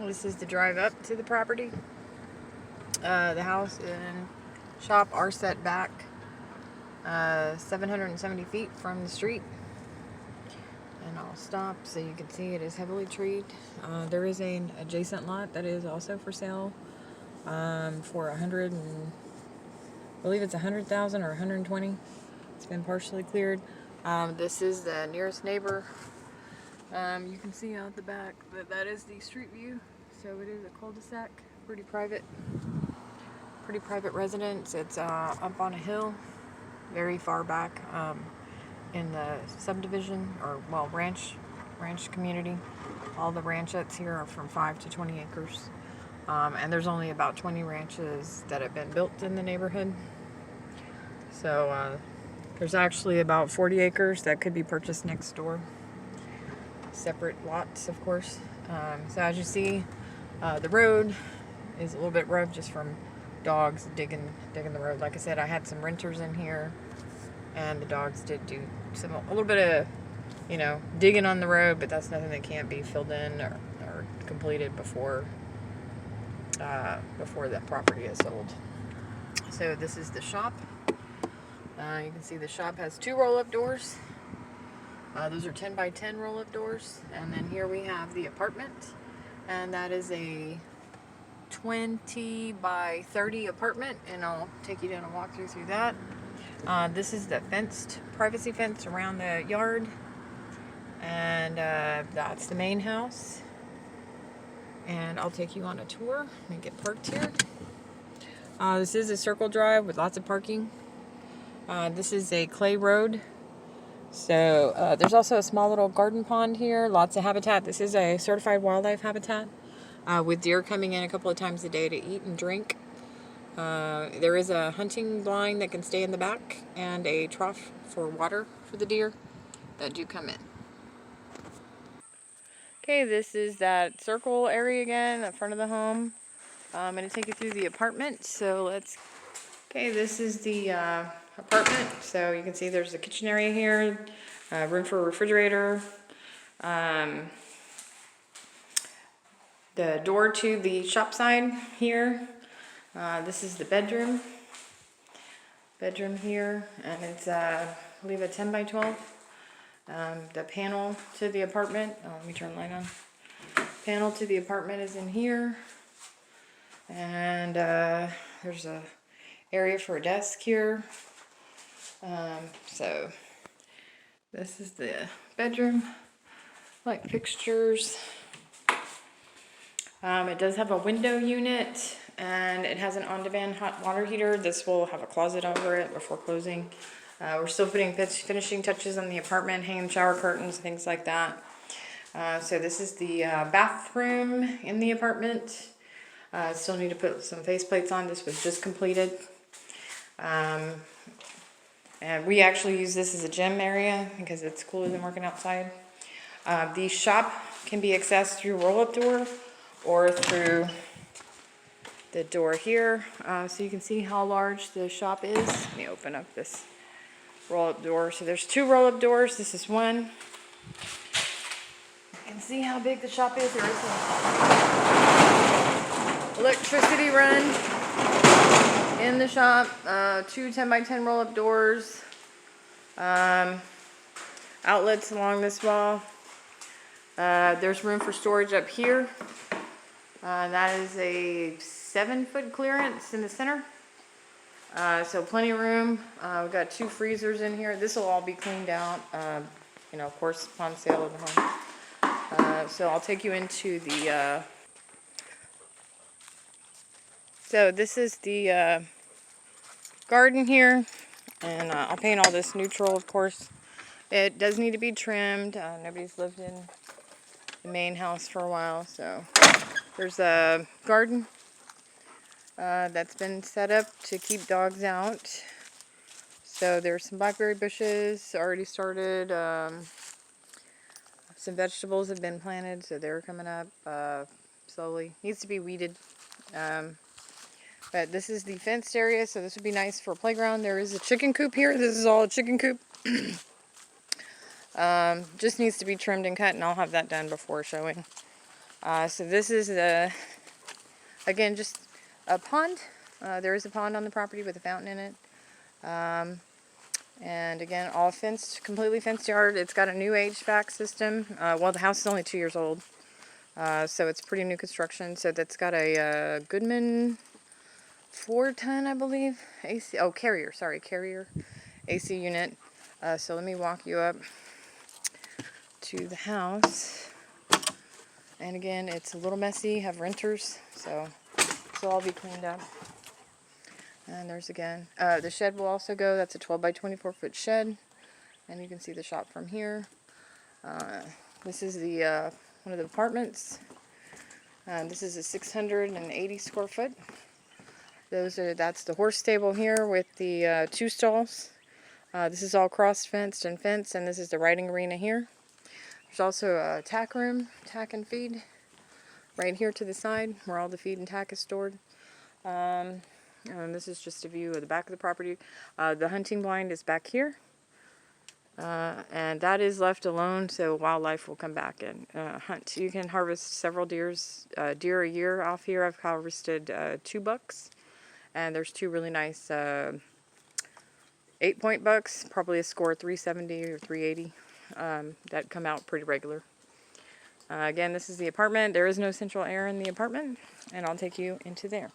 This is the drive up to the property. The house and shop are set back 770 feet from the street. And I'll stop so you can see it is heavily treed. There is an adjacent lot that is also for sale for I believe it's 100,000 or 120. It's been partially cleared. This is the nearest neighbor. You can see out the back that that is the street view. So it is a cul-de-sac, pretty private residence. It's up on a hill, very far back in the subdivision, or well, ranch community. All the ranchettes here are from 5 to 20 acres. And there's only about 20 ranches that have been built in the neighborhood. So there's actually about 40 acres that could be purchased next door. Separate lots, of course. So as you see, the road is a little bit rough just from dogs digging the road. Like I said, I had some renters in here, and the dogs did do a little bit of, digging on the road, but that's nothing that can't be filled in or completed before that property is sold. So this is the shop. You can see the shop has 2 roll-up doors. Those are 10 by 10 roll-up doors. And then here we have the apartment, and that is a 20 by 30 apartment, and I'll take you down and walk through that. This is the privacy fence around the yard, and that's the main house. And I'll take you on a tour and get parked here. This is a circle drive with lots of parking. This is a clay road. So there's also a small little garden pond here, lots of habitat. This is a certified wildlife habitat with deer coming in a couple of times a day to eat and drink. There is a hunting blind that can stay in the back, and a trough for water for the deer that do come in. Okay, this is that circle area again, in front of the home. I'm going to take you through the apartment. Okay, this is the apartment. So you can see there's a kitchen area here, room for a refrigerator. The door to the shop side here. This is the bedroom. Bedroom here, and it's I believe a 10 by 12. The panel to the apartment, let me turn the light on. Panel to the apartment is in here. And there's a area for a desk here. So this is the bedroom. Light fixtures. It does have a window unit, and it has an on-demand hot water heater. This will have a closet over it before closing. We're still putting finishing touches on the apartment, hanging shower curtains, things like that. So this is the bathroom in the apartment. Still need to put some faceplates on. This was just completed. And we actually use this as a gym area because it's cooler than working outside. The shop can be accessed through roll-up door or through the door here. So you can see how large the shop is. Let me open up this roll-up door. So there's 2 roll-up doors. This is one. You can see how big the shop is. There is some electricity run in the shop. 2 10 by 10 roll-up doors. Outlets along this wall. There's room for storage up here. That is a 7-foot clearance in the center. So plenty of room. We've got 2 freezers in here. This will all be cleaned out, of course, upon sale of the home. So I'll take you into the, so this is the garden here, and I'll paint all this neutral, of course. It does need to be trimmed. Nobody's lived in the main house for a while, so there's a garden that's been set up to keep dogs out. So there's some blackberry bushes already started. Some vegetables have been planted, so they're coming up slowly. Needs to be weeded. But this is the fenced area, so this would be nice for a playground. There is a chicken coop here. This is all a chicken coop. Just needs to be trimmed and cut, and I'll have that done before showing. So this is again, just a pond. There is a pond on the property with a fountain in it. And again, all fenced, completely fenced yard. It's got a new HVAC system. Well, the house is only 2 years old, so it's pretty new construction. So that's got a Goodman 410, I believe, AC. Oh, Carrier. Sorry, Carrier AC unit. So let me walk you up to the house. And again, it's a little messy. Have renters, so this will all be cleaned up. And there's again, the shed will also go. That's a 12 by 24 foot shed. And you can see the shop from here. This is the one of the apartments. This is a 680 square foot. That's the horse stable here with the 2 stalls. This is all cross fenced and fenced, and this is the riding arena here. There's also a tack room, tack and feed, right here to the side where all the feed and tack is stored. And this is just a view of the back of the property. The hunting blind is back here. And that is left alone, so wildlife will come back and hunt. You can harvest several deer a year off here. I've harvested 2 bucks, and there's 2 really nice 8-point bucks, probably a score 370 or 380, that come out pretty regular. Again, this is the apartment. There is no central air in the apartment, and I'll take you into there.